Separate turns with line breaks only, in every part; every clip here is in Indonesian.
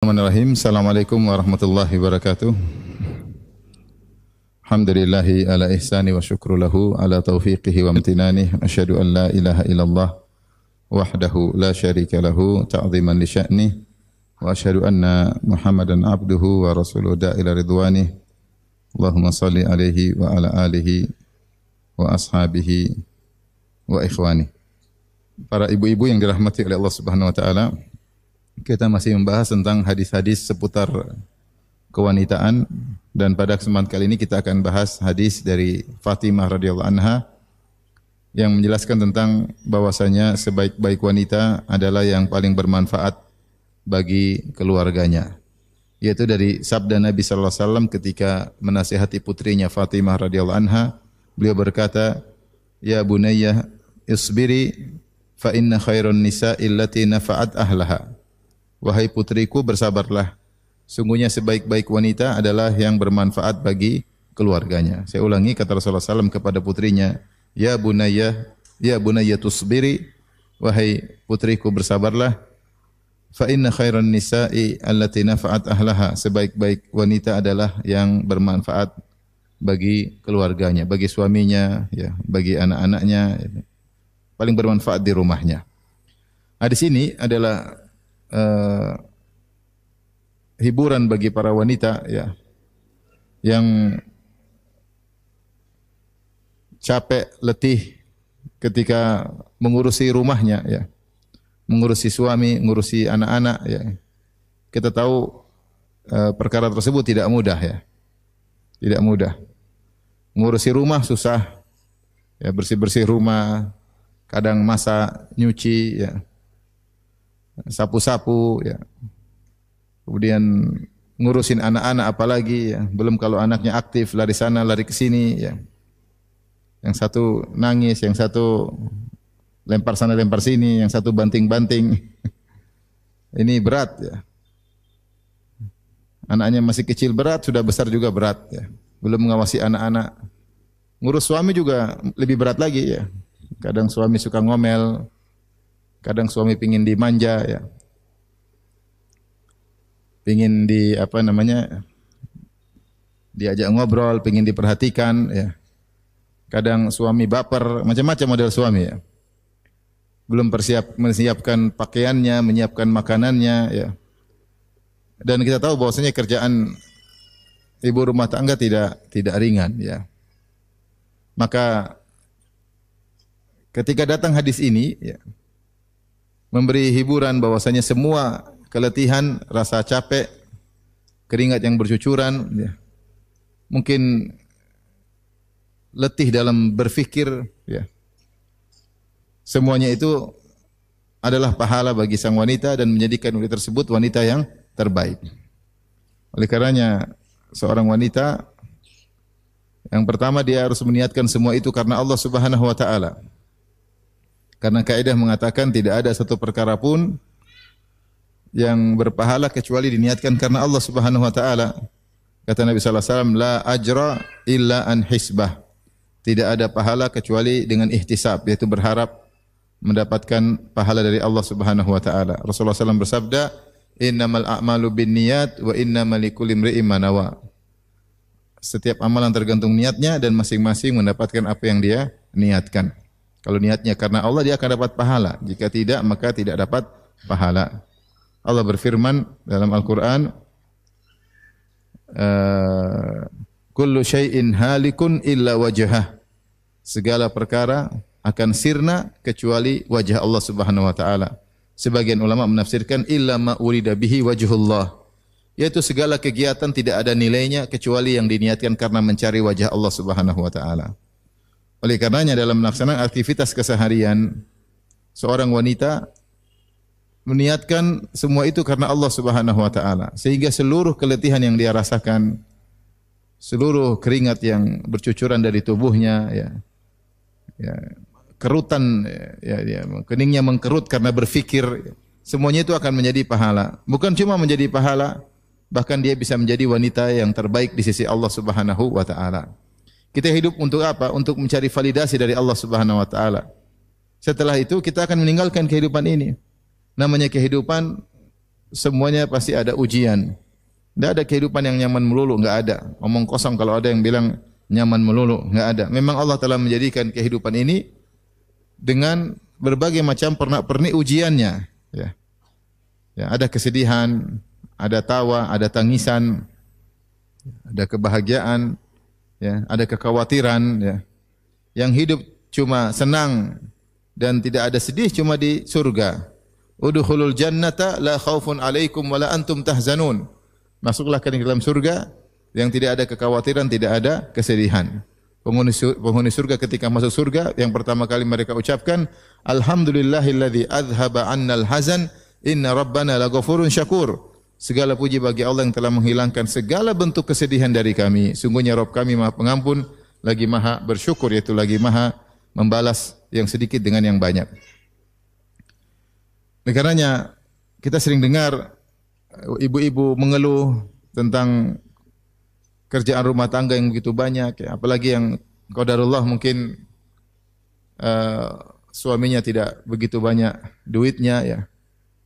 Bismillahirrahmanirrahim. Assalamualaikum warahmatullahi wabarakatuh. Alhamdulillahi ala ihsani wa syukru lahu ala taufiqihi wa amtinani. Asyhadu an la ilaha illallah wahdahu la syarika lahu ta'ziman li sya'ni. Wa asyhadu anna Muhammadan abduhu wa rasuluhu da'ila ridwani. Allahumma salli alaihi wa ala alihi wa ashabihi wa ikhwani. Para ibu-ibu yang dirahmati oleh Allah Subhanahu wa taala, kita masih membahas tentang hadis-hadis seputar kewanitaan, dan pada kesempatan kali ini kita akan bahas hadis dari Fatimah radhiyallahu anha yang menjelaskan tentang bahwasanya sebaik-baik wanita adalah yang paling bermanfaat bagi keluarganya. Yaitu dari sabda Nabi sallallahu alaihi wasallam ketika menasihati putrinya Fatimah radhiyallahu anha, beliau berkata, "Ya bunayya isbiri fa inna khairun nisa'i allati nafa'at ahlaha." Wahai putriku, bersabarlah. Sungguhnya sebaik-baik wanita adalah yang bermanfaat bagi keluarganya. Saya ulangi kata Rasulullah SAW kepada putrinya, Ya bunayya tusbiri. Wahai putriku, bersabarlah. Fa inna khairan nisa'i allati nafa'at ahlaha. Sebaik-baik wanita adalah yang bermanfaat bagi keluarganya, bagi suaminya, ya, bagi anak-anaknya, ya, paling bermanfaat di rumahnya. Di sini adalah hiburan bagi para wanita, ya, yang capek, letih ketika mengurusi rumahnya, ya, mengurusi suami, mengurusi anak-anak, ya. Kita tahu perkara tersebut tidak mudah, ya, tidak mudah. Mengurusi rumah susah, ya, bersih-bersih rumah, kadang masak, nyuci, ya, sapu-sapu, ya. Kemudian ngurusin anak-anak apalagi, ya. Belum kalau anaknya aktif, lari sana, lari ke sini, ya. Yang satu nangis, yang satu lempar sana, lempar sini, yang satu banting-banting. Ini berat, ya. Anaknya masih kecil berat, sudah besar juga berat, ya. Belum mengawasi anak-anak. Ngurus suami juga lebih berat lagi, ya. Kadang suami suka ngomel, kadang suami pingin dimanja, ya, pingin diajak ngobrol, pingin diperhatikan, ya. Kadang suami baper, macam-macam model suami, ya. Belum menyiapkan pakaiannya, menyiapkan makanannya, ya. Dan kita tahu bahwasanya kerjaan ibu rumah tangga tidak ringan, ya. Maka ketika datang hadis ini, ya, memberi hiburan bahwasanya semua keletihan, rasa capek, keringat yang bercucuran, ya, mungkin letih dalam berfikir, ya, semuanya itu adalah pahala bagi sang wanita dan menjadikan wanita tersebut wanita yang terbaik. Oleh karenanya seorang wanita, yang pertama dia harus meniatkan semua itu karena Allah Subhanahu wa taala. Karena kaidah mengatakan tidak ada satu perkara pun yang berpahala kecuali diniatkan karena Allah Subhanahu wa taala. Kata Nabi sallallahu alaihi wasallam, la ajra illa an hisbah. Tidak ada pahala kecuali dengan ihtisab, yaitu berharap mendapatkan pahala dari Allah Subhanahu wa taala. Rasulullah SAW bersabda, "Innamal a'malu binniyat wa innamal likulli imri'in ma nawa." Setiap amalan tergantung niatnya dan masing-masing mendapatkan apa yang dia niatkan. Kalau niatnya karena Allah, dia akan dapat pahala. Jika tidak, maka tidak dapat pahala. Allah berfirman dalam Al-Quran, kullu syai'in halikun illa wajhah. Segala perkara akan sirna kecuali wajah Allah Subhanahu wa taala. Sebagian ulama menafsirkan illa ma urida bihi wajhullah, yaitu segala kegiatan tidak ada nilainya kecuali yang diniatkan karena mencari wajah Allah Subhanahu wa taala. Oleh karenanya dalam melaksanakan aktivitas keseharian, seorang wanita meniatkan semua itu karena Allah Subhanahu wa taala, sehingga seluruh keletihan yang dia rasakan, seluruh keringat yang bercucuran dari tubuhnya, ya, kerutan, ya, keningnya mengkerut karena berfikir, semuanya itu akan menjadi pahala. Bukan cuma menjadi pahala, bahkan dia bisa menjadi wanita yang terbaik di sisi Allah Subhanahu wa taala. Kita hidup untuk apa? Untuk mencari validasi dari Allah Subhanahu wa taala. Setelah itu kita akan meninggalkan kehidupan ini. Namanya kehidupan semuanya pasti ada ujian. Tidak ada kehidupan yang nyaman melulu, enggak ada. Omong kosong kalau ada yang bilang nyaman melulu, enggak ada. Memang Allah telah menjadikan kehidupan ini dengan berbagai macam pernak-pernik ujiannya, ya. Ya, ada kesedihan, ada tawa, ada tangisan, ada kebahagiaan, ya, ada kekhawatiran, ya. Yang hidup cuma senang dan tidak ada sedih cuma di surga. Udkhulul jannata la khaufun 'alaikum wa la antum tahzanun. Masuklah ke dalam surga yang tidak ada kekhawatiran, tidak ada kesedihan. Penghuni surga ketika masuk surga yang pertama kali mereka ucapkan, alhamdulillahilladzi adhhaba 'annal hazan inna rabbana laghafurun syakur. Segala puji bagi Allah yang telah menghilangkan segala bentuk kesedihan dari kami. Sungguhnya Rabb kami Maha Pengampun, lagi Maha bersyukur, yaitu lagi Maha membalas yang sedikit dengan yang banyak. Oleh karenanya kita sering dengar ibu-ibu mengeluh tentang kerjaan rumah tangga yang begitu banyak, ya. Apalagi yang qadarullah mungkin suaminya tidak begitu banyak duitnya, ya.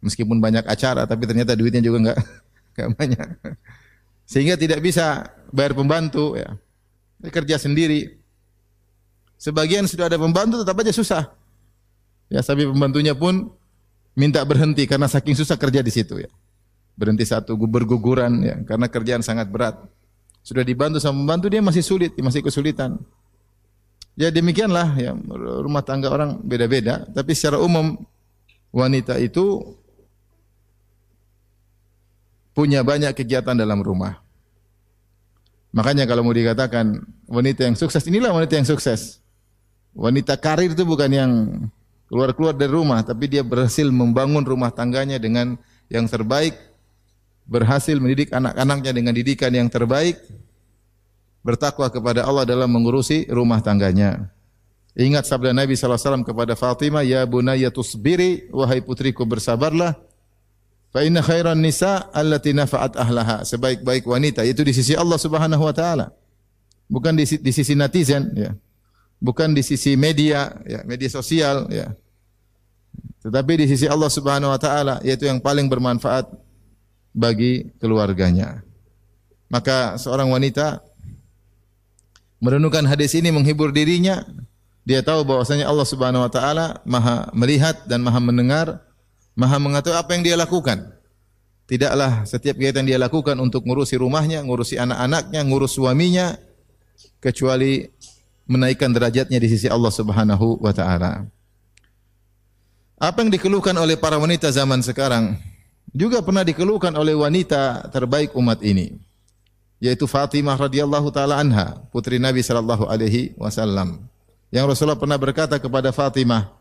Meskipun banyak acara, tapi ternyata duitnya juga enggak banyak. Sehingga tidak bisa bayar pembantu, ya. Dia kerja sendiri. Sebagian sudah ada pembantu tetap aja susah. Ya, sampai pembantunya pun minta berhenti karena saking susah kerja di situ, ya. Berhenti satu, berguguran, ya, karena kerjaan sangat berat. Sudah dibantu sama pembantu dia masih sulit, masih kesulitan. Ya demikianlah, ya, rumah tangga orang beda-beda, tapi secara umum wanita itu punya banyak kegiatan dalam rumah. Makanya kalau mau dikatakan wanita yang sukses, inilah wanita yang sukses. Wanita karir itu bukan yang keluar-keluar dari rumah, tapi dia berhasil membangun rumah tangganya dengan yang terbaik, berhasil mendidik anak-anaknya dengan didikan yang terbaik, bertakwa kepada Allah dalam mengurusi rumah tangganya. Ingat sabda Nabi SAW kepada Fatimah, ya bunayya tusbiri, wahai putriku bersabarlah, fa inna khairan nisa allati nafa'at ahlaha. Sebaik-baik wanita itu di sisi Allah Subhanahu wa taala. Bukan di sisi netizen, ya. Bukan di sisi media, ya, media sosial, ya. Tetapi di sisi Allah Subhanahu wa taala, yaitu yang paling bermanfaat bagi keluarganya. Maka seorang wanita merenungkan hadis ini menghibur dirinya. Dia tahu bahwasanya Allah Subhanahu wa taala Maha melihat dan Maha mendengar, Maha mengetahui apa yang dia lakukan. Tidaklah setiap kegiatan dia lakukan untuk ngurusi rumahnya, ngurusi anak-anaknya, ngurus suaminya, kecuali menaikkan derajatnya di sisi Allah Subhanahu wa taala. Apa yang dikeluhkan oleh para wanita zaman sekarang juga pernah dikeluhkan oleh wanita terbaik umat ini, yaitu Fatimah radhiyallahu taala anha, putri Nabi sallallahu alaihi wasallam. Yang Rasulullah pernah berkata kepada Fatimah,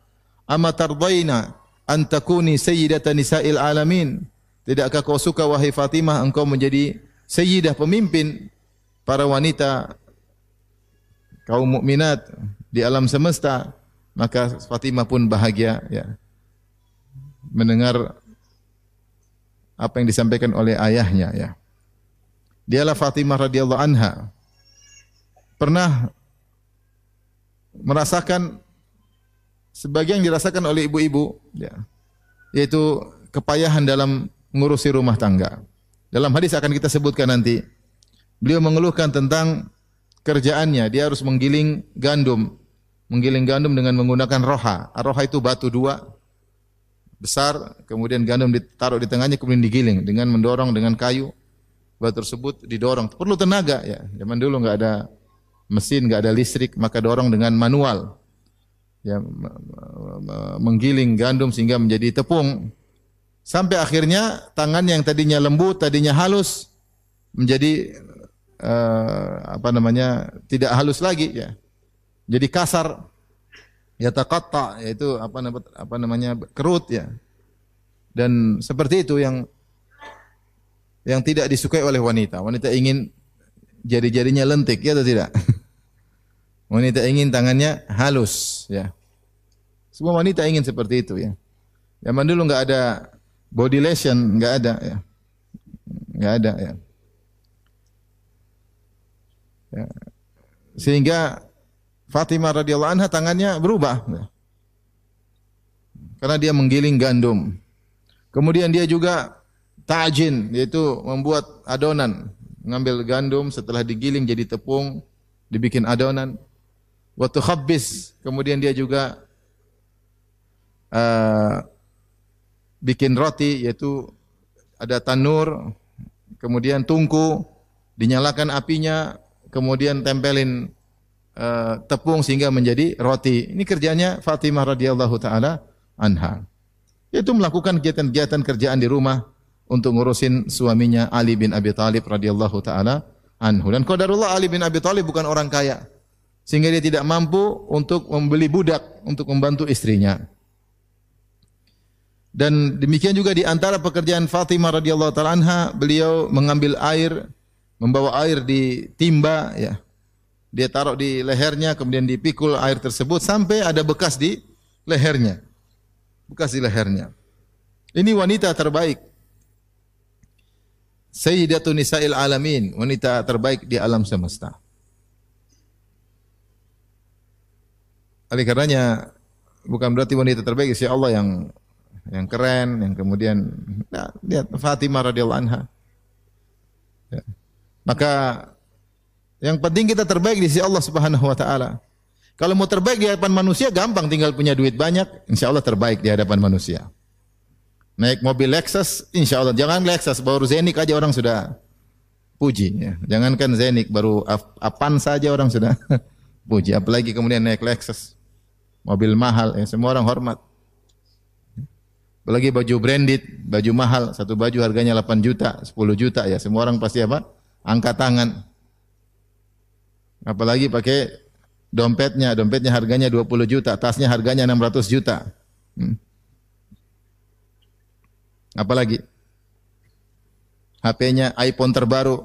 "Ama tardaina an takuni sayyidatan nisa'il alamin?" Tidakkah kau suka wahai Fatimah engkau menjadi sayyidah, pemimpin para wanita kaum mukminat di alam semesta? Maka Fatimah pun bahagia, ya, mendengar apa yang disampaikan oleh ayahnya, ya. Dialah Fatimah radhiyallahu anha pernah merasakan sebagian yang dirasakan oleh ibu-ibu, ya, yaitu kepayahan dalam mengurusi rumah tangga. Dalam hadis akan kita sebutkan nanti, beliau mengeluhkan tentang kerjaannya. Dia harus menggiling gandum dengan menggunakan roha. Roha itu batu dua besar, kemudian gandum ditaruh di tengahnya, kemudian digiling dengan mendorong dengan kayu. Batu tersebut didorong. Perlu tenaga, ya. Zaman dulu enggak ada mesin, enggak ada listrik, maka dorong dengan manual. Ya, menggiling gandum sehingga menjadi tepung. Sampai akhirnya tangan yang tadinya lembut, tadinya halus menjadi tidak halus lagi, ya. Jadi kasar. Yataqatta, yaitu kerut, ya. Dan seperti itu yang tidak disukai oleh wanita. Wanita ingin jari-jarinya lentik, ya atau tidak? Wanita ingin tangannya halus, ya. Semua wanita ingin seperti itu, ya. Zaman dulu enggak ada body lotion, enggak ada, ya. Enggak ada, ya. Ya. Sehingga Fatimah radhiyallahu anha tangannya berubah, ya. Karena dia menggiling gandum. Kemudian dia juga ta'jin, yaitu membuat adonan, mengambil gandum setelah digiling jadi tepung, dibikin adonan. Wa tukhabbis, kemudian dia juga bikin roti, yaitu ada tanur, kemudian tungku, dinyalakan apinya, kemudian tempelin tepung sehingga menjadi roti. Ini kerjanya Fatimah radhiyallahu taala anha. Yaitu melakukan kegiatan-kegiatan kerjaan di rumah untuk ngurusin suaminya Ali bin Abi Thalib radhiyallahu taala anhu. Dan qadarullah Ali bin Abi Thalib bukan orang kaya, sehingga dia tidak mampu untuk membeli budak untuk membantu istrinya. Dan demikian juga di antara pekerjaan Fatimah radhiyallahu taala anha, beliau mengambil air, membawa air di timba, ya. Dia taruh di lehernya, kemudian dipikul air tersebut sampai ada bekas di lehernya. Bekas di lehernya. Ini wanita terbaik. Sayyidatun Nisa'il Alamin, wanita terbaik di alam semesta. Oleh karenanya bukan berarti wanita terbaik si Allah yang keren, yang kemudian lihat Fatimah radhiyallahu anha. Ya. Maka yang penting kita terbaik di sisi Allah Subhanahu wa taala. Kalau mau terbaik di hadapan manusia gampang, tinggal punya duit banyak, insyaallah terbaik di hadapan manusia. Naik mobil Lexus, insyaallah jangan Lexus, baru Zenik aja orang sudah puji ya. Jangankan Zenik, baru Avanza saja orang sudah puji, apalagi kemudian naik Lexus. Mobil mahal ya, semua orang hormat. Apalagi baju branded, baju mahal, satu baju harganya 8 juta, 10 juta ya, semua orang pasti apa? Angkat tangan. Apalagi pakai dompetnya harganya 20 juta, tasnya harganya 600 juta. Apalagi HP-nya iPhone terbaru.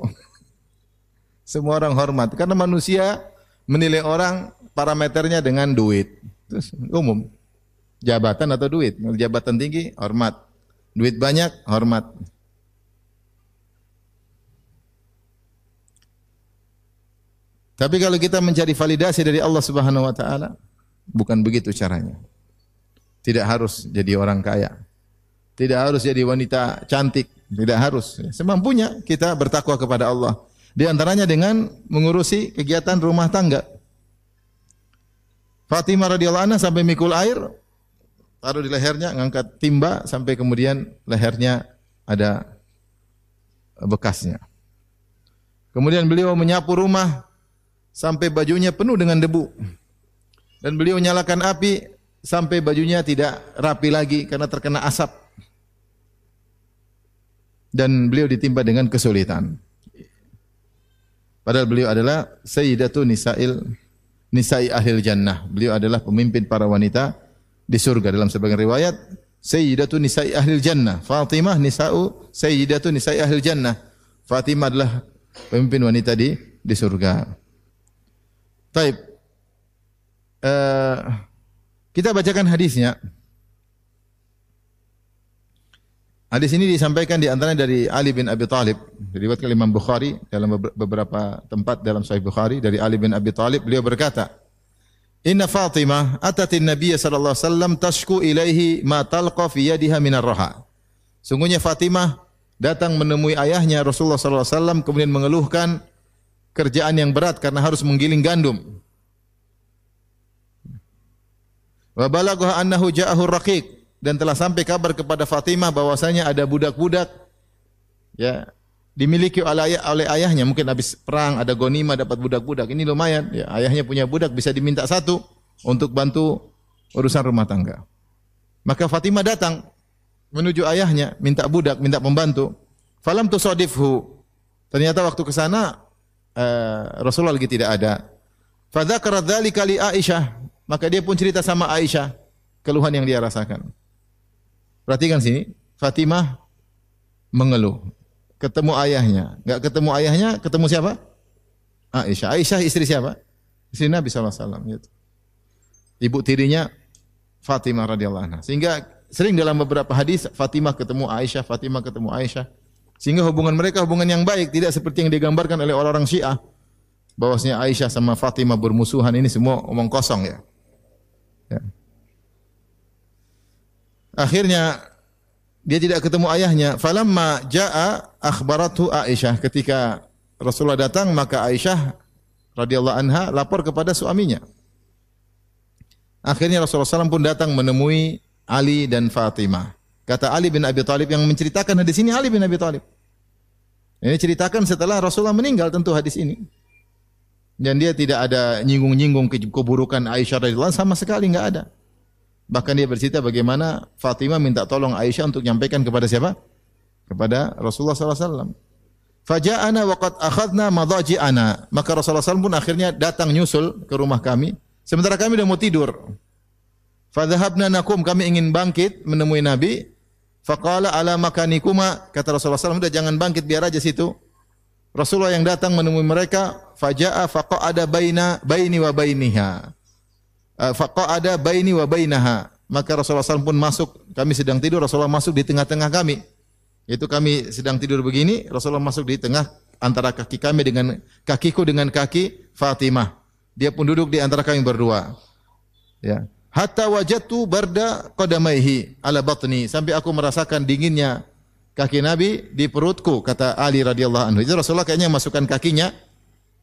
Semua orang hormat karena manusia menilai orang parameternya dengan duit. Terus umum. Jabatan atau duit? Jabatan tinggi hormat. Duit banyak hormat. Tapi kalau kita mencari validasi dari Allah Subhanahu wa taala, bukan begitu caranya. Tidak harus jadi orang kaya. Tidak harus jadi wanita cantik, tidak harus. Semampunya kita bertakwa kepada Allah. Di antaranya dengan mengurusi kegiatan rumah tangga. Fatimah radhiyallahu anha sampai mikul air, taruh di lehernya, ngangkat timba sampai kemudian lehernya ada bekasnya. Kemudian beliau menyapu rumah sampai bajunya penuh dengan debu. Dan beliau nyalakan api sampai bajunya tidak rapi lagi karena terkena asap. Dan beliau ditimpa dengan kesulitan. Padahal beliau adalah Sayyidatu Nisa'i Ahlil Jannah. Beliau adalah pemimpin para wanita di surga. Dalam sebagian riwayat, Sayyidatu Nisa'i Ahlil Jannah. Fatimah Sayyidatu Nisa'i Ahlil Jannah. Fatimah adalah pemimpin wanita di surga. Taib. Kita bacakan hadisnya. Hadis ini disampaikan di antaranya dari Ali bin Abi Thalib, diriwayatkan Imam Bukhari dalam beberapa tempat dalam Sahih Bukhari dari Ali bin Abi Thalib, beliau berkata, "Inna Fatimah atatin Nabiy sallallahu alaihi wasallam tashku ilaihi ma talqa fi yadiha minar raha." Sungguhnya Fatimah datang menemui ayahnya Rasulullah sallallahu alaihi wasallam kemudian mengeluhkan kerjaan yang berat karena harus menggiling gandum. Wa balagha annahu ja'ahu raqiq, dan telah sampai kabar kepada Fatimah bahwasanya ada budak-budak ya dimiliki oleh ayahnya, mungkin habis perang ada ghanimah dapat budak-budak. Ini lumayan ya, ayahnya punya budak bisa diminta satu untuk bantu urusan rumah tangga. Maka Fatimah datang menuju ayahnya minta budak, minta pembantu. Falam tusadifhu. Ternyata waktu ke sana Rasulullah lagi tidak ada. Fadzakara dzalika li Aisyah, maka dia pun cerita sama Aisyah keluhan yang dia rasakan. Perhatikan sini, Fatimah mengeluh. Ketemu ayahnya, enggak ketemu ayahnya, ketemu siapa? Aisyah. Aisyah istri siapa? Istri Nabi sallallahu alaihi wasallam gitu. Ibu tirinya Fatimah radhiyallahu anha. Sehingga sering dalam beberapa hadis Fatimah ketemu Aisyah, Fatimah ketemu Aisyah. Sehingga hubungan mereka hubungan yang baik, tidak seperti yang digambarkan oleh orang-orang Syiah. Bahwasanya Aisyah sama Fatimah bermusuhan, ini semua omong kosong ya. Ya. Akhirnya dia tidak ketemu ayahnya. Falamma jaa akhbarathu Aisyah. Ketika Rasulullah datang, maka Aisyah radhiyallahu anha lapor kepada suaminya. Akhirnya Rasulullah SAW pun datang menemui Ali dan Fatimah. Kata Ali bin Abi Thalib yang menceritakan hadis ini, Ali bin Abi Thalib. Ini ceritakan setelah Rasulullah meninggal tentu hadis ini. Dan dia tidak ada nyinggung-nyinggung keburukan Aisyah radhiyallahu anha, sama sekali enggak ada. Bahkan dia bercerita bagaimana Fatimah minta tolong Aisyah untuk menyampaikan kepada siapa? Kepada Rasulullah SAW. Faja'ana waqad akhadna madaji'ana. Maka Rasulullah SAW pun akhirnya datang nyusul ke rumah kami. Sementara kami sudah mau tidur. Fadhahabna nakum, kami ingin bangkit menemui Nabi. Faqala ala makanikuma, kata Rasulullah SAW, udah jangan bangkit, biar aja situ. Rasulullah yang datang menemui mereka, faja'a faqa'ada baini wa bainiha. Faqa'ada baini wa bainaha. Maka Rasulullah SAW pun masuk, kami sedang tidur, Rasulullah masuk di tengah-tengah kami. Itu kami sedang tidur begini, Rasulullah masuk di tengah antara kaki kami dengan kakiku dengan kaki Fatimah. Dia pun duduk di antara kami berdua. Ya. Hatta wajadtu barda qadamaihi ala batni, sampai aku merasakan dinginnya kaki Nabi di perutku, kata Ali radhiyallahu anhu. Itu Rasulullah kayaknya masukkan kakinya.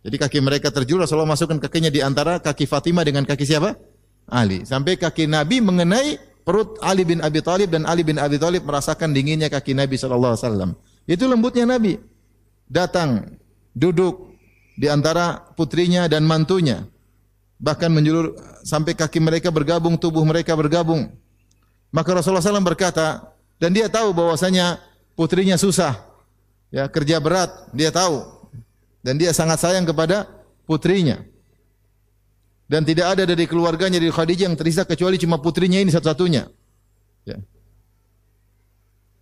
Jadi kaki mereka terjulur, Rasulullah masukkan kakinya di antara kaki Fatimah dengan kaki siapa? Ali. Sampai kaki Nabi mengenai perut Ali bin Abi Thalib dan Ali bin Abi Thalib merasakan dinginnya kaki Nabi sallallahu alaihi wasallam. Itu lembutnya Nabi. Datang, duduk di antara putrinya dan mantunya. Bahkan menjulur sampai kaki mereka bergabung, tubuh mereka bergabung. Maka Rasulullah SAW berkata, dan dia tahu bahwasanya putrinya susah, ya, kerja berat, dia tahu. Dan dia sangat sayang kepada putrinya. Dan tidak ada dari keluarganya, dari Khadijah yang tersisa kecuali cuma putrinya ini satu-satunya. Ya.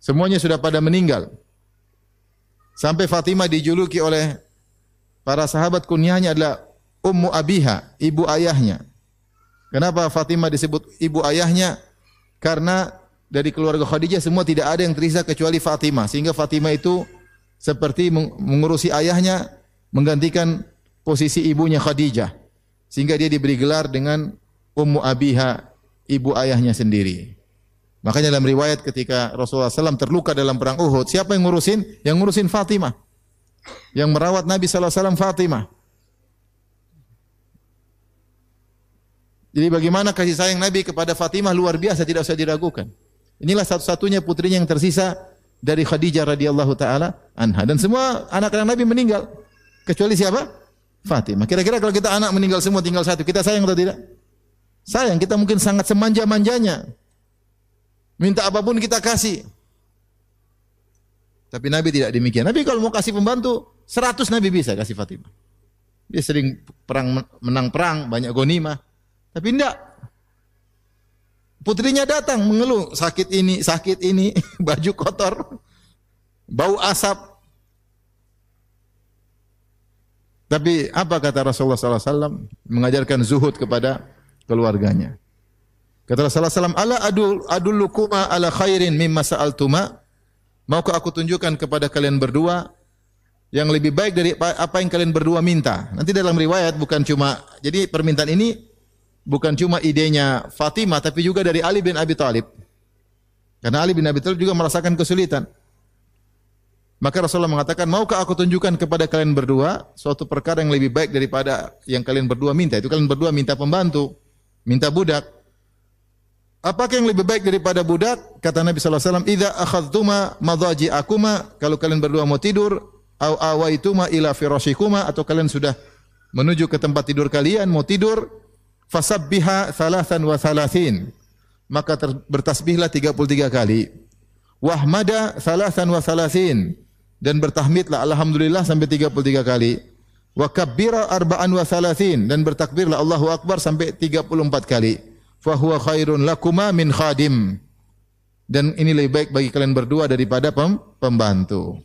Semuanya sudah pada meninggal. Sampai Fatimah dijuluki oleh para sahabat, kunyahnya adalah Ummu Abiha, ibu ayahnya. Kenapa Fatimah disebut ibu ayahnya? Karena dari keluarga Khadijah semua tidak ada yang tersisa kecuali Fatimah. Sehingga Fatimah itu seperti mengurusi ayahnya, menggantikan posisi ibunya Khadijah. Sehingga dia diberi gelar dengan Ummu Abiha, ibu ayahnya sendiri. Makanya dalam riwayat ketika Rasulullah SAW terluka dalam perang Uhud, siapa yang ngurusin? Yang ngurusin Fatimah. Yang merawat Nabi SAW Fatimah. Jadi bagaimana kasih sayang Nabi kepada Fatimah luar biasa, tidak usah diragukan. Inilah satu-satunya putrinya yang tersisa dari Khadijah radhiyallahu taala anha, dan semua anak-anak Nabi meninggal kecuali siapa? Fatimah. Kira-kira kalau kita anak meninggal semua tinggal satu, kita sayang atau tidak? Sayang, kita mungkin sangat semanja-manjanya. Minta apapun kita kasih. Tapi Nabi tidak demikian. Nabi kalau mau kasih pembantu 100 Nabi bisa kasih Fatimah. Dia sering menang perang, banyak ghanimah. Tapi enggak. Putrinya datang mengeluh, sakit ini, baju kotor, bau asap. Tapi apa kata Rasulullah SAW? Mengajarkan zuhud kepada keluarganya. Kata Rasulullah SAW, ala adullukuma ala khairin mimma sa'altuma. Maukah aku tunjukkan kepada kalian berdua yang lebih baik dari apa yang kalian berdua minta? Nanti dalam riwayat bukan cuma, jadi permintaan ini bukan cuma idenya Fatimah, tapi juga dari Ali bin Abi Thalib. Karena Ali bin Abi Thalib juga merasakan kesulitan. Maka Rasulullah mengatakan, maukah aku tunjukkan kepada kalian berdua suatu perkara yang lebih baik daripada yang kalian berdua minta? Itu kalian berdua minta pembantu, minta budak. Apakah yang lebih baik daripada budak? Kata Nabi SAW, idza akhadtuma madaji'akuma, kalau kalian berdua mau tidur, au awaituma ila firasyikuma, atau kalian sudah menuju ke tempat tidur kalian, mau tidur, fasabbiha thalathan wa thalathin, maka bertasbihlah 33 kali. Wahmada thalathan wa thalathin, dan bertahmidlah alhamdulillah sampai 33 kali. Wa kabbira arba'an wa thalathin, dan bertakbirlah Allahu Akbar sampai 34 kali. Fa huwa khairun lakuma min khadim, dan ini lebih baik bagi kalian berdua daripada pembantu.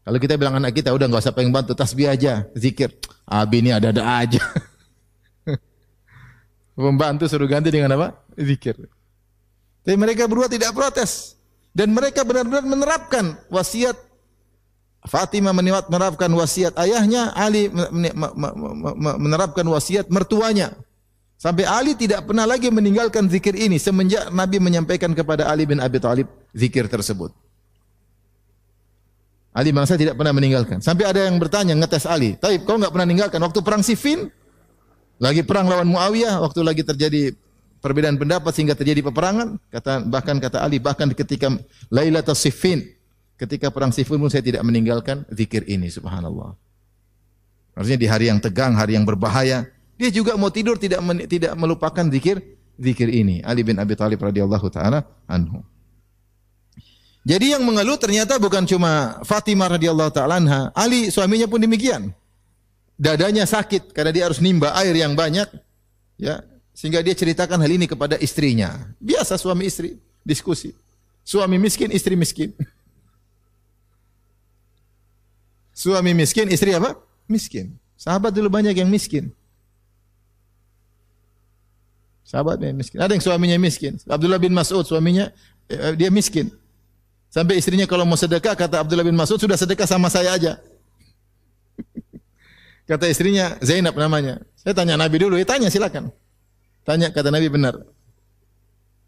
Kalau kita bilang anak kita, udah enggak usah pengen bantu, tasbih aja, zikir. Abi ini ada-ada aja. Pembantu suruh ganti dengan apa? Zikir. Tapi mereka berdua tidak protes. Dan mereka benar-benar menerapkan wasiat Fatimah, menerapkan wasiat ayahnya, Ali menerapkan wasiat mertuanya. Sampai Ali tidak pernah lagi meninggalkan zikir ini semenjak Nabi menyampaikan kepada Ali bin Abi Thalib zikir tersebut. Ali bangsa tidak pernah meninggalkan. Sampai ada yang bertanya, ngetes Ali, "Taib, kau enggak pernah meninggalkan waktu perang Siffin? Lagi perang lawan Muawiyah, waktu lagi terjadi perbedaan pendapat sehingga terjadi peperangan?" Bahkan kata Ali, bahkan ketika Lailatul Siffin, ketika perang Siffin pun saya tidak meninggalkan zikir ini, subhanallah. Artinya di hari yang tegang, hari yang berbahaya, dia juga mau tidur tidak melupakan zikir ini. Ali bin Abi Thalib radhiyallahu taala anhu. Jadi yang mengeluh ternyata bukan cuma Fatimah radhiyallahu taala anha, Ali suaminya pun demikian. Dadanya sakit karena dia harus nimba air yang banyak, ya, sehingga dia ceritakan hal ini kepada istrinya. Biasa suami istri diskusi. Suami miskin, istri miskin. Suami miskin, istri apa? Miskin. Sahabat dulu banyak yang miskin. Sahabatnya miskin. Ada yang suaminya miskin. Abdullah bin Mas'ud suaminya dia miskin. Sampai istrinya kalau mau sedekah kata Abdullah bin Mas'ud, sudah sedekah sama saya aja. Kata istrinya Zainab namanya. Saya tanya Nabi dulu, tanya silakan. Tanya, kata Nabi benar.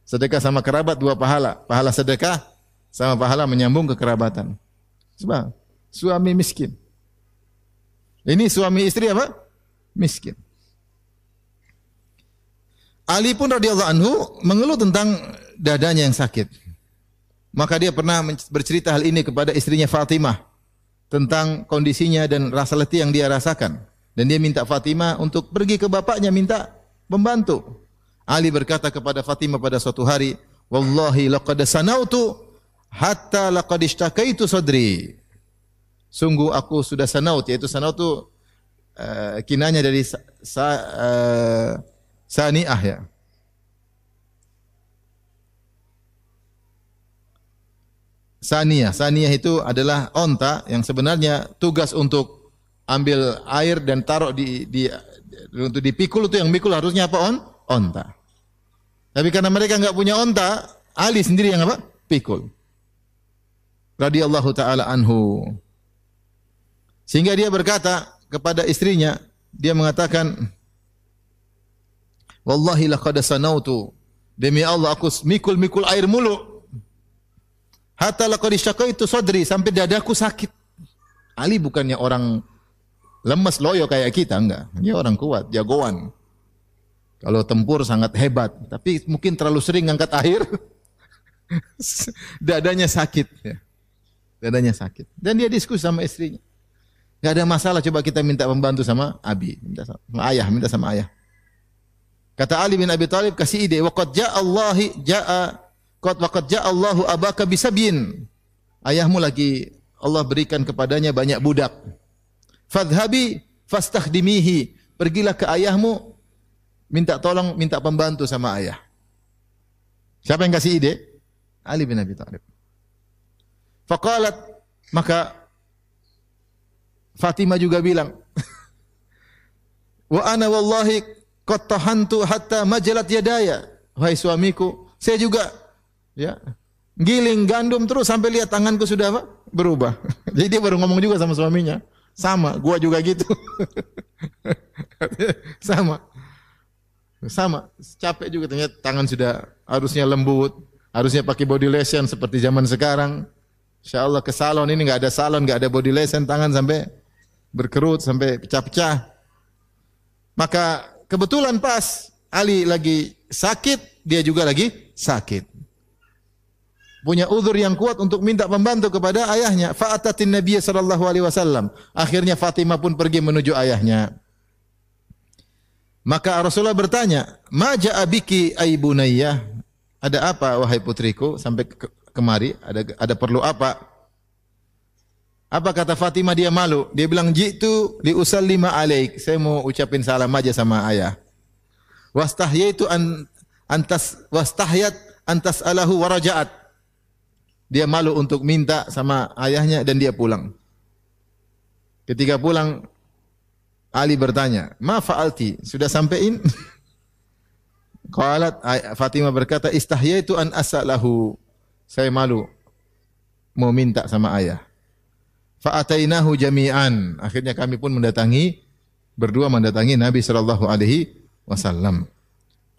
Sedekah sama kerabat 2 pahala. Pahala sedekah sama pahala menyambung ke kerabatan. Sebab suami miskin. Ini suami istri apa? Miskin. Ali pun radhiyallahu anhu mengeluh tentang dadanya yang sakit. Maka dia pernah bercerita hal ini kepada istrinya Fatimah tentang kondisinya dan rasa letih yang dia rasakan. Dan dia minta Fatimah untuk pergi ke bapaknya minta membantu. Ali berkata kepada Fatimah pada suatu hari, "Wallahi laqad sanautu hatta laqad ishtakaitu sadri." Sungguh aku sudah sanaut, yaitu sanaut itu kinanya dari sani'ah, ya. Saniyah itu adalah onta yang sebenarnya tugas untuk ambil air dan taruh untuk dipikul, itu yang mikul harusnya apa? Onta. Tapi karena mereka enggak punya onta, Ali sendiri yang apa? Pikul. Radhiyallahu taala anhu. Sehingga dia berkata kepada istrinya, dia mengatakan, "Wallahi laqad sanautu." Demi Allah aku mikul-mikul air mulu. Hatta laqad syaqaitu sadri, sampai dadaku sakit. Ali bukannya orang lemes loyo kayak kita, enggak. Dia orang kuat, jagoan. Kalau tempur sangat hebat, tapi mungkin terlalu sering ngangkat air. Dadanya sakit, ya. Dadanya sakit. Dan dia diskusi sama istrinya. Enggak ada masalah, coba kita minta pembantu sama Abi, minta sama ayah. Kata Ali bin Abi Thalib kasih ide, waqad ja'a Allahu abaka bisabyin. Ayahmu lagi Allah berikan kepadanya banyak budak. Fadhhabi fastakhdimihi. Pergilah ke ayahmu, minta tolong, minta pembantu sama ayah. Siapa yang kasih ide? Ali bin Abi Thalib. Faqalat, maka Fatimah juga bilang, "Wa ana wallahi qad tahantu hatta majalat yadaya." Wahai suamiku, saya juga ya giling gandum terus sampai lihat tanganku sudah apa? Berubah. Jadi dia baru ngomong juga sama suaminya. Sama, gua juga gitu. Sama. Capek juga ternyata, tangan sudah harusnya lembut, harusnya pakai body lotion seperti zaman sekarang. Insyaallah ke salon ini enggak ada salon, enggak ada body lotion, tangan sampai berkerut sampai pecah-pecah. Maka kebetulan pas Ali lagi sakit, dia juga lagi sakit. Punya uzur yang kuat untuk minta pembantu kepada ayahnya. Fa'atatin Nabiy sallallahu alaihi wasallam. Akhirnya Fatimah pun pergi menuju ayahnya. Maka Rasulullah bertanya, "Ma ja'a biki ay bunayyah?" Ada apa wahai putriku sampai kemari? Ada perlu apa? Apa kata Fatimah? Dia malu. Dia bilang, "Jitu li usallima alaik." Saya mau ucapin salam aja sama ayah. Wastahyaitu wastahyat antas alahu waraja'at. Dia malu untuk minta sama ayahnya dan dia pulang. Ketika pulang, Ali bertanya, "Ma fa'alti?" Sudah sampaiin? Qalat, Fatimah berkata, "Istahyaitu an as'alahu." Saya malu mau minta sama ayah. Fa'atainahu jami'an. Akhirnya kami pun berdua mendatangi Nabi sallallahu alaihi wasallam.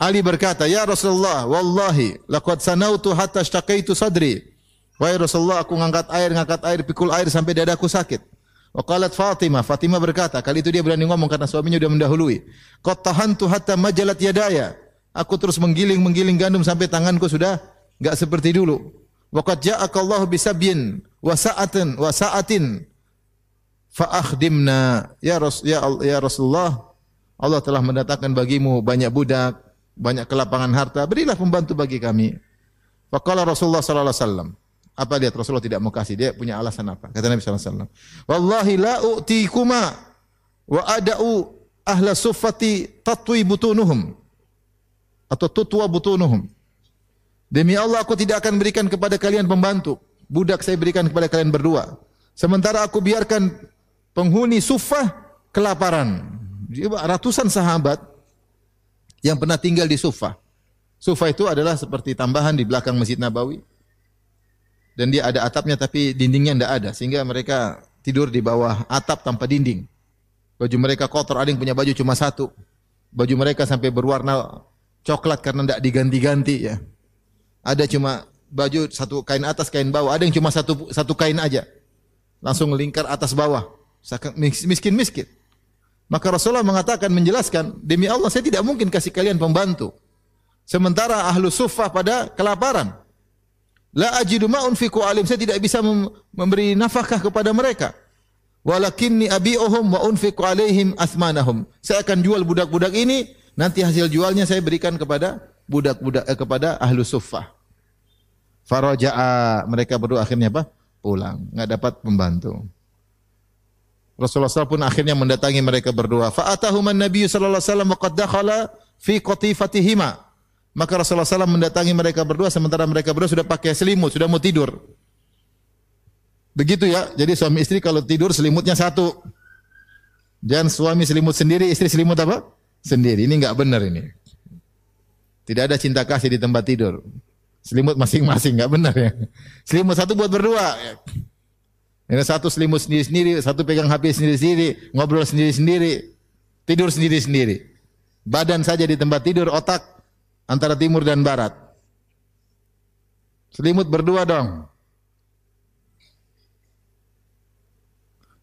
Ali berkata, "Ya Rasulullah, wallahi laqad sanautu hatta ishtaqaitu sadri." Wahai Rasulullah, aku ngangkat air, pikul air sampai dadaku sakit. Wa qalat Fatimah berkata, kali itu dia berani ngomong karena suaminya sudah mendahului. Qad tahantu hatta majalat yadaya. Aku terus menggiling gandum sampai tanganku sudah enggak seperti dulu. Wa qad ja'aka Allah bisabyin wa sa'atin fa akhdimna. Ya Rasulullah, Allah telah mendatangkan bagimu banyak budak, banyak kelapangan harta, berilah pembantu bagi kami. Faqala Rasulullah sallallahu alaihi wasallam. Apa dia? Rasulullah tidak mau kasih. Dia punya alasan apa? Kata Nabi sallallahu alaihi wasallam, "Wallahi la u'tikuma wa ada'u ahla suffati tatwi butunuhum atau tutwa butunuhum." Demi Allah, aku tidak akan berikan kepada kalian pembantu. Budak saya berikan kepada kalian berdua. Sementara aku biarkan penghuni Suffah kelaparan. Ratusan sahabat yang pernah tinggal di Suffah. Suffah itu adalah seperti tambahan di belakang Masjid Nabawi. Dan dia ada atapnya tapi dindingnya tidak ada. Sehingga mereka tidur di bawah atap tanpa dinding. Baju mereka kotor, ada yang punya baju cuma satu. Baju mereka sampai berwarna coklat karena tidak diganti-ganti. Ya. Ada cuma baju satu kain atas, kain bawah. Ada yang cuma satu kain aja. Langsung lingkar atas bawah. Miskin-miskin. Maka Rasulullah mengatakan, menjelaskan, demi Allah saya tidak mungkin kasih kalian pembantu. Sementara ahlu suffah pada kelaparan. La ajidu ma unfiqu alim, saya tidak bisa memberi nafkah kepada mereka. Walakinni abi'uhum wa unfiqu alaihim athmanahum. Saya akan jual budak-budak ini, nanti hasil jualnya saya berikan kepada kepada ahlu suffah. Faraja'a, mereka berdua akhirnya apa? Pulang, enggak dapat pembantu. Rasulullah SAW pun akhirnya mendatangi mereka berdua. Fa'atahuman Nabi sallallahu alaihi wasallam wa qad dakhala fi qatifatihima. Maka Rasulullah SAW mendatangi mereka berdua sementara mereka berdua sudah pakai selimut, sudah mau tidur. Begitu ya. Jadi suami istri kalau tidur selimutnya satu. Jangan suami selimut sendiri, istri selimut apa? Sendiri. Ini enggak benar ini. Tidak ada cinta kasih di tempat tidur. Selimut masing-masing, enggak benar ya. Selimut satu buat berdua. Ini satu selimut sendiri-sendiri, satu pegang HP sendiri-sendiri, ngobrol sendiri-sendiri, tidur sendiri-sendiri. Badan saja di tempat tidur, otak antara timur dan barat. Selimut berdua dong.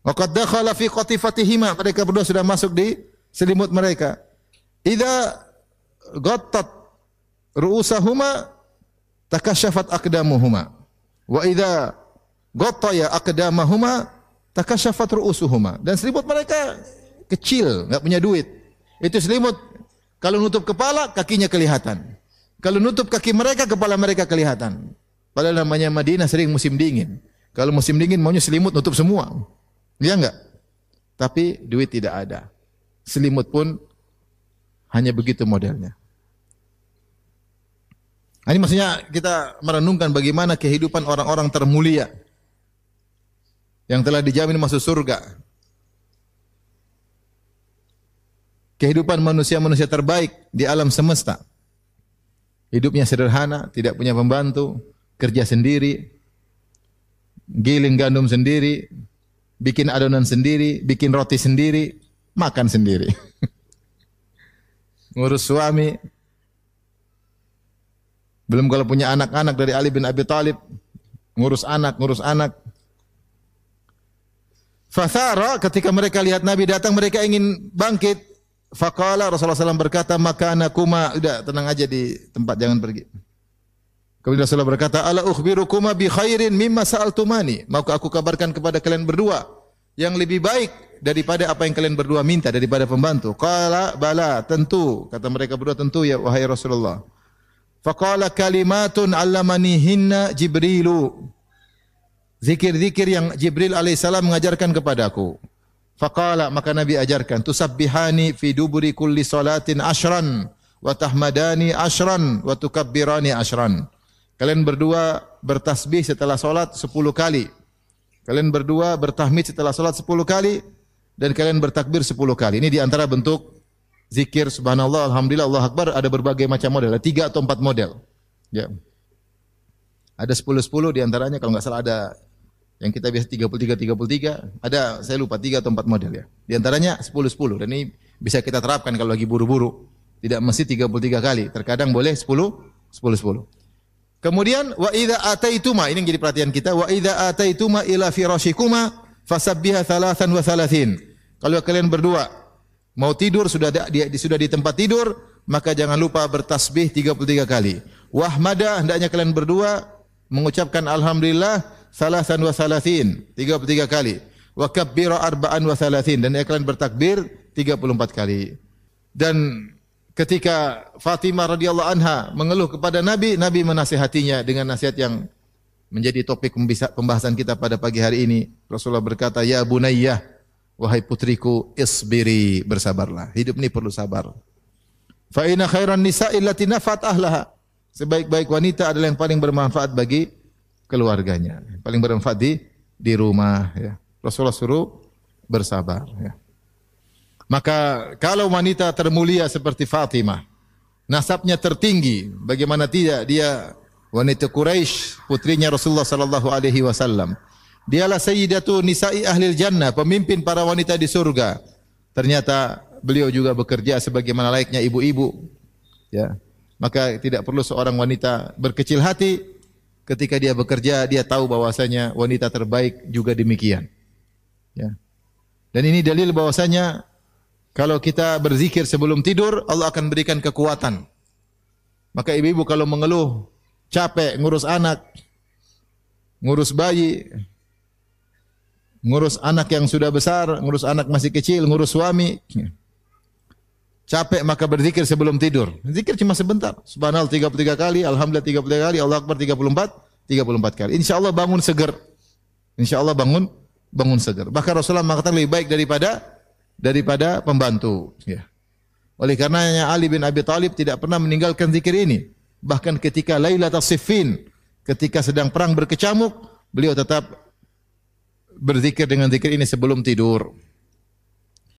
Waqad dakhala fi qatifatihima, mereka berdua sudah masuk di selimut mereka. Idza ghattat ru'usahuma takashafat aqdamuhuma wa idza ghattaya aqdamahuma takashafat ru'usuhuma. Dan selimut mereka kecil, enggak punya duit. Itu selimut kalau nutup kepala, kakinya kelihatan. Kalau nutup kaki mereka, kepala mereka kelihatan. Padahal namanya Madinah sering musim dingin. Kalau musim dingin maunya selimut nutup semua. Iya enggak? Tapi duit tidak ada. Selimut pun hanya begitu modelnya. Ini maksudnya kita merenungkan bagaimana kehidupan orang-orang termulia yang telah dijamin masuk surga. Kehidupan manusia-manusia terbaik di alam semesta. Hidupnya sederhana, tidak punya pembantu, kerja sendiri, giling gandum sendiri, bikin adonan sendiri, bikin roti sendiri, makan sendiri. Ngurus suami. Belum kalau punya anak-anak dari Ali bin Abi Thalib, ngurus anak. Fathara, ketika mereka lihat Nabi datang, mereka ingin bangkit. Faqala, Rasulullah SAW berkata, makanakuma, udah tenang aja di tempat, jangan pergi. Kemudian Rasulullah berkata, ala ukhbirukuma bi khairin mimma sa'altumani. Maukah aku kabarkan kepada kalian berdua yang lebih baik daripada apa yang kalian berdua minta, daripada pembantu. Qala bala, tentu. Kata mereka berdua, tentu ya wahai Rasulullah. Faqala kalimatun 'allamanihinna Jibrilu. Zikir-zikir yang Jibril alaihissalam mengajarkan kepadaku. Faqala, maka Nabi ajarkan, tusabbihani fi duburi kulli salatin ashran wa tahmadani ashran wa tukabbirani ashran. Kalian berdua bertasbih setelah salat 10 kali. Kalian berdua bertahmid setelah salat 10 kali dan kalian bertakbir 10 kali. Ini di antara bentuk zikir subhanallah, alhamdulillah, Allahu akbar, ada berbagai macam model, ada 3 atau 4 model. Ya. Ada 10-10 di antaranya, kalau enggak salah ada yang kita biasa 33, ada saya lupa 3 atau 4 model ya. Di antaranya 10-10 dan ini bisa kita terapkan kalau lagi buru-buru. Tidak mesti 33 kali. Terkadang boleh 10. Kemudian wa idza ataituma, ini yang jadi perhatian kita, wa idza ataituma ila firasyikuma fasabbiha 33. Kalau kalian berdua mau tidur sudah di tempat tidur, maka jangan lupa bertasbih 33 kali. Wahmada, hendaknya kalian berdua mengucapkan alhamdulillah 33 kali. Wa kabbira 34, dan kalian bertakbir 34 kali. Dan ketika Fatimah radhiyallahu anha mengeluh kepada Nabi, Nabi menasihatinya dengan nasihat yang menjadi topik pembahasan kita pada pagi hari ini. Rasulullah berkata, "Ya bunayyah, wahai putriku, isbiri, bersabarlah. Hidup ini perlu sabar. Fa inna khairan nisa'i allati nafat ahlaha." Sebaik-baik wanita adalah yang paling bermanfaat bagi keluarganya, paling bermanfaat di rumah, ya. Rasulullah suruh bersabar, ya. Maka kalau wanita termulia seperti Fatimah, nasabnya tertinggi, bagaimana tidak, dia wanita Quraisy, putrinya Rasulullah sallallahu alaihi wasallam. Dialah sayyidatu nisa'i ahlil jannah, pemimpin para wanita di surga. Ternyata beliau juga bekerja sebagaimana layaknya ibu-ibu, ya. Maka tidak perlu seorang wanita berkecil hati ketika dia bekerja, dia tahu bahwasanya wanita terbaik juga demikian, ya. Dan ini dalil bahwasanya kalau kita berzikir sebelum tidur, Allah akan berikan kekuatan. Maka ibu-ibu kalau mengeluh, capek ngurus anak, ngurus bayi, ngurus anak yang sudah besar, ngurus anak masih kecil, ngurus suami, capek, maka berzikir sebelum tidur. Zikir cuma sebentar. Subhanallah 33 kali, alhamdulillah 33 kali, Allah Akbar 34 kali. Insyaallah bangun seger. Insyaallah bangun seger. Bahkan Rasulullah mengatakan lebih baik daripada pembantu, ya. Oleh karenanya Ali bin Abi Thalib tidak pernah meninggalkan zikir ini. Bahkan ketika Lailatul Siffin, ketika sedang perang berkecamuk, beliau tetap berzikir dengan zikir ini sebelum tidur.